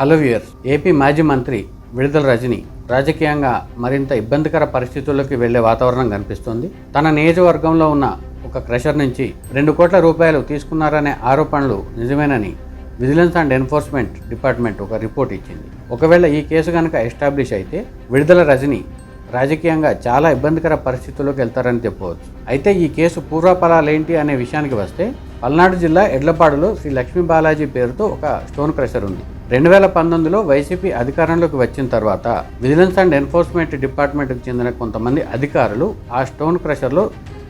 Hello viewers, AP మాజీ మంత్రి విడుదల రజని రాజకీయంగా మరింత ఇబ్బందికర పరిస్థితుల్లోకి వెళ్లే వాతావరణం కనిపిస్తోంది. తన నియోజకవర్గంలో ఉన్న ఒక క్రషర్ నుంచి 2 కోట్ల రూపాయలు తీసుకున్నారనే ఆరోపణలు నిజమేనని విజిలెన్స్ అండ్ ఎన్ఫోర్స్మెంట్ డిపార్ట్మెంట్ ఒక రిపోర్ట్ ఇచ్చింది. ఒకవేళ ఈ కేసు కనుక ఎస్టాబ్లిష్ అయితే విడుదల రజని రాజకీయంగా చాలా ఇబ్బందికర పరిస్థితుల్లోకి వెళ్తారని చెప్పవచ్చు. అయితే ఈ కేసు పూర్వపరాలేంటి అనే విషయానికి వస్తే, పల్నాడు జిల్లా ఎడ్లపాడులో శ్రీ లక్ష్మీ బాలాజీ పేరుతో ఒక స్టోన్ క్రషర్ ఉంది. 2019లో వైసీపీ అధికారంలోకి వచ్చిన తర్వాత విజిలెన్స్ అండ్ ఎన్ఫోర్స్మెంట్ డిపార్ట్మెంట్కి చెందిన కొంతమంది అధికారులు ఆ స్టోన్ క్రషర్లో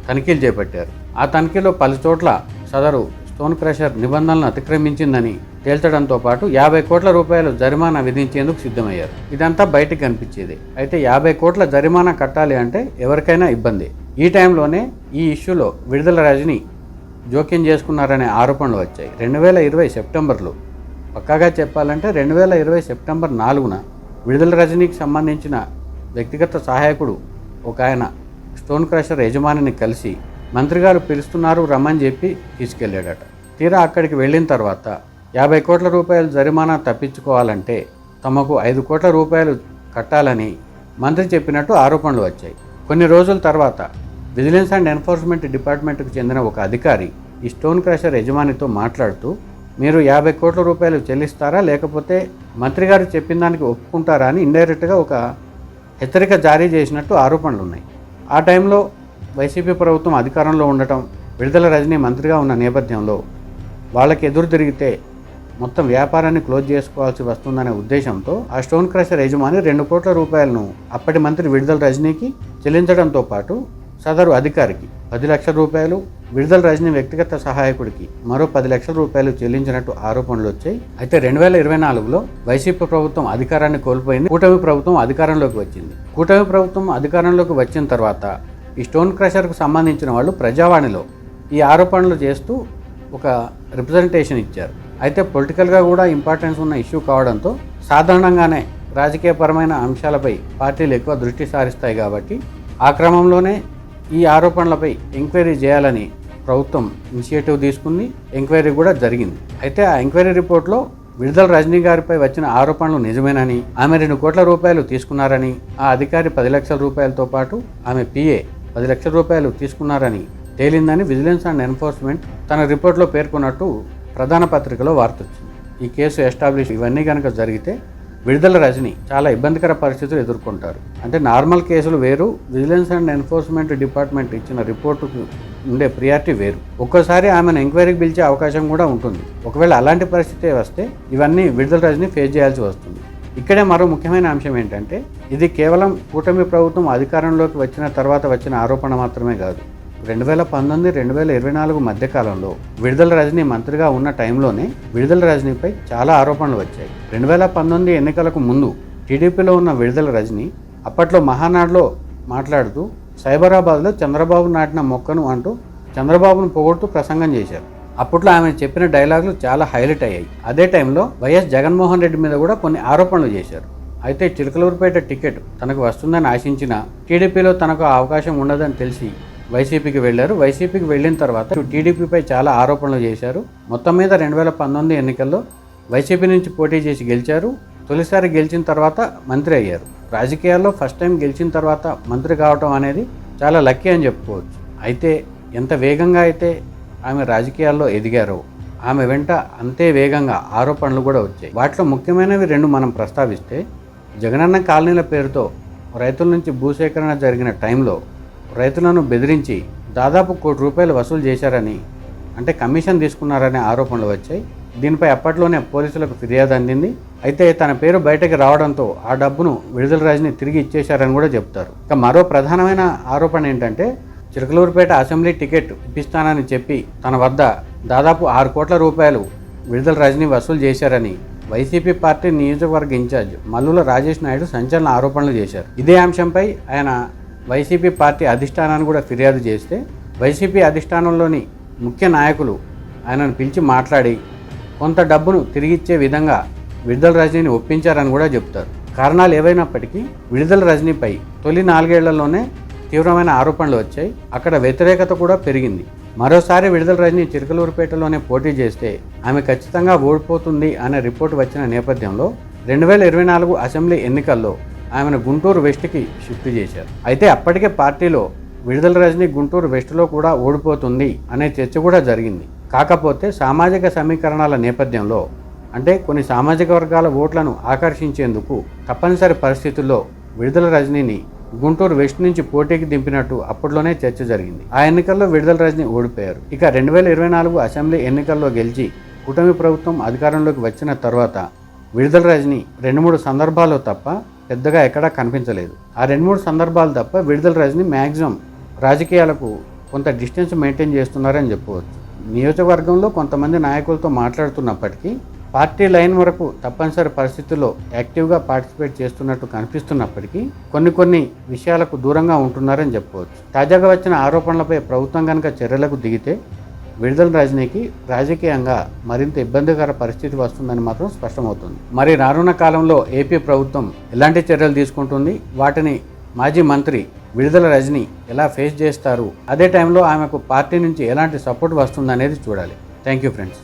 తనిఖీలు చేపట్టారు. ఆ తనిఖీలో పలు చోట్ల సదరు స్టోన్ క్రషర్ నిబంధనలను అతిక్రమించిందని తేల్చడంతో పాటు 50 కోట్ల రూపాయలు జరిమానా విధించేందుకు సిద్ధమయ్యారు. ఇదంతా బయటికి కనిపించేది. అయితే 50 కోట్ల జరిమానా కట్టాలి అంటే ఎవరికైనా ఇబ్బంది. ఈ టైంలోనే ఈ ఇష్యూలో విడుదల రజని జోక్యం చేసుకున్నారనే ఆరోపణలు వచ్చాయి. 2020 సెప్టెంబర్లో, పక్కాగా చెప్పాలంటే 2020 సెప్టెంబర్ 4న విడుదల రజనీకి సంబంధించిన వ్యక్తిగత సహాయకుడు ఒక ఆయన స్టోన్ క్రషర్ యజమానిని కలిసి మంత్రి గారు పిలుస్తున్నారు రమ్మని చెప్పి తీసుకెళ్ళాడట. తీరా అక్కడికి వెళ్ళిన తర్వాత 50 కోట్ల రూపాయలు జరిమానా తప్పించుకోవాలంటే తమకు 5 కోట్ల రూపాయలు కట్టాలని మంత్రి చెప్పినట్టు ఆరోపణలు వచ్చాయి. కొన్ని రోజుల తర్వాత విజిలెన్స్ అండ్ ఎన్ఫోర్స్మెంట్ డిపార్ట్మెంట్కు చెందిన ఒక అధికారి ఈ స్టోన్ క్రషర్ యజమానితో మాట్లాడుతూ, మీరు 50 కోట్ల రూపాయలు చెల్లిస్తారా లేకపోతే మంత్రి గారు చెప్పిన దానికి ఒప్పుకుంటారా అని ఇండైరెక్ట్గా ఒక హెచ్చరిక జారీ చేసినట్టు ఆరోపణలు ఉన్నాయి. ఆ టైంలో వైసీపీ ప్రభుత్వం అధికారంలో ఉండటం, విడుదల రజని మంత్రిగా ఉన్న నేపథ్యంలో వాళ్ళకి ఎదురు తిరిగితే మొత్తం వ్యాపారాన్ని క్లోజ్ చేసుకోవాల్సి వస్తుందనే ఉద్దేశంతో ఆ స్టోన్ క్రషర్ యజమాని 2 కోట్ల రూపాయలను అప్పటి మంత్రి విడుదల రజనీకి చెల్లించడంతో పాటు సదరు అధికారికి 10 లక్షల రూపాయలు, విడుదల రజని వ్యక్తిగత సహాయకుడికి మరో 10 లక్షల రూపాయలు చెల్లించినట్టు ఆరోపణలు వచ్చాయి. అయితే 2024లో వైసీపీ ప్రభుత్వం అధికారాన్ని కోల్పోయింది. కూటమి ప్రభుత్వం అధికారంలోకి వచ్చింది. కూటమి ప్రభుత్వం అధికారంలోకి వచ్చిన తర్వాత ఈ స్టోన్ క్రషర్కు సంబంధించిన వాళ్ళు ప్రజావాణిలో ఈ ఆరోపణలు చేస్తూ ఒక రిప్రజెంటేషన్ ఇచ్చారు. అయితే పొలిటికల్గా కూడా ఇంపార్టెన్స్ ఉన్న ఇష్యూ కావడంతో సాధారణంగానే రాజకీయపరమైన అంశాలపై పార్టీలు ఎక్కువ దృష్టి సారిస్తాయి కాబట్టి ఆ క్రమంలోనే ఈ ఆరోపణలపై ఎంక్వైరీ చేయాలని ప్రభుత్వం ఇనిషియేటివ్ తీసుకుంది. ఎంక్వైరీ కూడా జరిగింది. అయితే ఆ ఎంక్వైరీ రిపోర్ట్లో విడుదల రజనీ గారిపై వచ్చిన ఆరోపణలు నిజమేనని, ఆమె 2 కోట్ల రూపాయలు తీసుకున్నారని, ఆ అధికారి 10 లక్షల రూపాయలతో పాటు ఆమె పిఏ 10 లక్షల రూపాయలు తీసుకున్నారని తేలిందని విజిలెన్స్ అండ్ ఎన్ఫోర్స్మెంట్ తన రిపోర్ట్లో పేర్కొన్నట్టు ప్రధాన పత్రికలో వార్త వచ్చింది. ఈ కేసు ఎస్టాబ్లిష్ ఇవన్నీ కనుక జరిగితే విడుదల రజని చాలా ఇబ్బందికర పరిస్థితులు ఎదుర్కొంటారు. అంటే నార్మల్ కేసులు వేరు, విజిలెన్స్ అండ్ ఎన్ఫోర్స్మెంట్ డిపార్ట్మెంట్ ఇచ్చిన రిపోర్టుకు ఉండే ప్రియారిటీ వేరు. ఒక్కోసారి ఆమెను ఎంక్వైరీకి పిలిచే అవకాశం కూడా ఉంటుంది. ఒకవేళ అలాంటి పరిస్థితి వస్తే ఇవన్నీ విడుదల రజని ఫేస్ చేయాల్సి వస్తుంది. ఇక్కడే మరో ముఖ్యమైన అంశం ఏంటంటే, ఇది కేవలం కూటమి ప్రభుత్వం అధికారంలోకి వచ్చిన తర్వాత వచ్చిన ఆరోపణ మాత్రమే కాదు. 2019-2024 మధ్యకాలంలో విడుదల రజని మంత్రిగా ఉన్న టైంలోనే విడుదల రజనీపై చాలా ఆరోపణలు వచ్చాయి. 2019 ఎన్నికలకు ముందు టీడీపీలో ఉన్న విడుదల రజని అప్పట్లో మహానాడులో మాట్లాడుతూ సైబరాబాద్లో చంద్రబాబు నాటిన మొక్కను అంటూ చంద్రబాబును పొగుడుతూ ప్రసంగం చేశారు. అప్పట్లో ఆమె చెప్పిన డైలాగులు చాలా హైలైట్ అయ్యాయి. అదే టైంలో వైఎస్ జగన్మోహన్ రెడ్డి మీద కూడా కొన్ని ఆరోపణలు చేశారు. అయితే చిలకలూరుపేట టికెట్ తనకు వస్తుందని ఆశించిన, టీడీపీలో తనకు అవకాశం ఉండదని తెలిసి వైసీపీకి వెళ్లారు. వైసీపీకి వెళ్ళిన తర్వాత టీడీపీపై చాలా ఆరోపణలు చేశారు. మొత్తం మీద 2019 ఎన్నికల్లో వైసీపీ నుంచి పోటీ చేసి గెలిచారు. తొలిసారి గెలిచిన తర్వాత మంత్రి అయ్యారు. రాజకీయాల్లో ఫస్ట్ టైం గెలిచిన తర్వాత మంత్రి కావటం అనేది చాలా లక్కీ అని చెప్పుకోవచ్చు. అయితే ఎంత వేగంగా అయితే ఆమె రాజకీయాల్లో ఎదిగారో ఆమె వెంట అంతే వేగంగా ఆరోపణలు కూడా వచ్చాయి. వాటిలో ముఖ్యమైనవి 2 మనం ప్రస్తావిస్తే, జగనన్న కాలనీల పేరుతో రైతుల నుంచి భూసేకరణ జరిగిన టైంలో రైతులను బెదిరించి దాదాపు 1 కోటి రూపాయలు వసూలు చేశారని, అంటే కమిషన్ తీసుకున్నారనే ఆరోపణలు వచ్చాయి. దీనిపై అప్పట్లోనే పోలీసులకు ఫిర్యాదు అందింది. అయితే తన పేరు బయటకు రావడంతో ఆ డబ్బును విడుదల రజని తిరిగి ఇచ్చేశారని కూడా చెప్తారు. ఇక మరో ప్రధానమైన ఆరోపణ ఏంటంటే, చిలకలూరుపేట అసెంబ్లీ టికెట్ ఇప్పిస్తానని చెప్పి తన వద్ద దాదాపు 6 కోట్ల రూపాయలు విడుదల రజని వసూలు చేశారని వైసీపీ పార్టీ నియోజకవర్గ ఇన్ఛార్జ్ మల్లుల రాజేష్ నాయుడు సంచలన ఆరోపణలు చేశారు. ఇదే అంశంపై ఆయన వైసీపీ పార్టీ అధిష్టానాన్ని కూడా ఫిర్యాదు చేస్తే, వైసీపీ అధిష్టానంలోని ముఖ్య నాయకులు ఆయనను పిలిచి మాట్లాడి కొంత డబ్బును తిరిగిచ్చే విధంగా విడుదల రజనీని ఒప్పించారని కూడా చెప్తారు. కారణాలు ఏవైనప్పటికీ విడుదల రజనీపై తొలి 4 ఏళ్లలోనే తీవ్రమైన ఆరోపణలు వచ్చాయి. అక్కడ వ్యతిరేకత కూడా పెరిగింది. మరోసారి విడుదల రజని చిలకలూరుపేటలోనే పోటీ చేస్తే ఆమె ఖచ్చితంగా ఓడిపోతుంది అనే రిపోర్ట్ వచ్చిన నేపథ్యంలో 2024 అసెంబ్లీ ఎన్నికల్లో ఆమెను గుంటూరు వెస్ట్కి షిఫ్ట్ చేశారు. అయితే అప్పటికే పార్టీలో విడుదల రజని గుంటూరు వెస్ట్లో కూడా ఓడిపోతుంది అనే చర్చ కూడా జరిగింది. కాకపోతే సామాజిక సమీకరణాల నేపథ్యంలో, అంటే కొన్ని సామాజిక వర్గాల ఓట్లను ఆకర్షించేందుకు తప్పనిసరి పరిస్థితుల్లో విడుదల రజనీని గుంటూరు వెస్ట్ నుంచి పోటీకి దింపినట్టు అప్పట్లోనే చర్చ జరిగింది. ఆ ఎన్నికల్లో విడుదల రజని ఓడిపోయారు. ఇక 2024 అసెంబ్లీ ఎన్నికల్లో గెలిచి కూటమి ప్రభుత్వం అధికారంలోకి వచ్చిన తర్వాత విడుదల రజని 2-3 సందర్భాల్లో తప్ప పెద్దగా ఎక్కడా కనిపించలేదు. ఆ 2-3 సందర్భాలు తప్ప విడుదల రజని మ్యాక్సిమం రాజకీయాలకు కొంత డిస్టెన్స్ మెయింటైన్ చేస్తున్నారని చెప్పవచ్చు. నియోజకవర్గంలో కొంతమంది నాయకులతో మాట్లాడుతున్నప్పటికీ పార్టీ లైన్ వరకు తప్పనిసరి పరిస్థితుల్లో యాక్టివ్గా పార్టిసిపేట్ చేస్తున్నట్టు కనిపిస్తున్నప్పటికీ కొన్ని విషయాలకు దూరంగా ఉంటున్నారని చెప్పవచ్చు. తాజాగా వచ్చిన ఆరోపణలపై ప్రభుత్వం కనుక చర్యలకు దిగితే విడుదల రజనీకి రాజకీయంగా మరింత ఇబ్బందికర పరిస్థితి వస్తుందని మాత్రం స్పష్టమవుతుంది. మరి రానున్న కాలంలో ఏపీ ప్రభుత్వం ఎలాంటి చర్యలు తీసుకుంటుంది, వాటిని మాజీ మంత్రి విడుదల రజని ఎలా ఫేస్ చేస్తారు, అదే టైంలో ఆమెకు పార్టీ నుంచి ఎలాంటి సపోర్ట్ వస్తుందనేది చూడాలి. Thank you friends.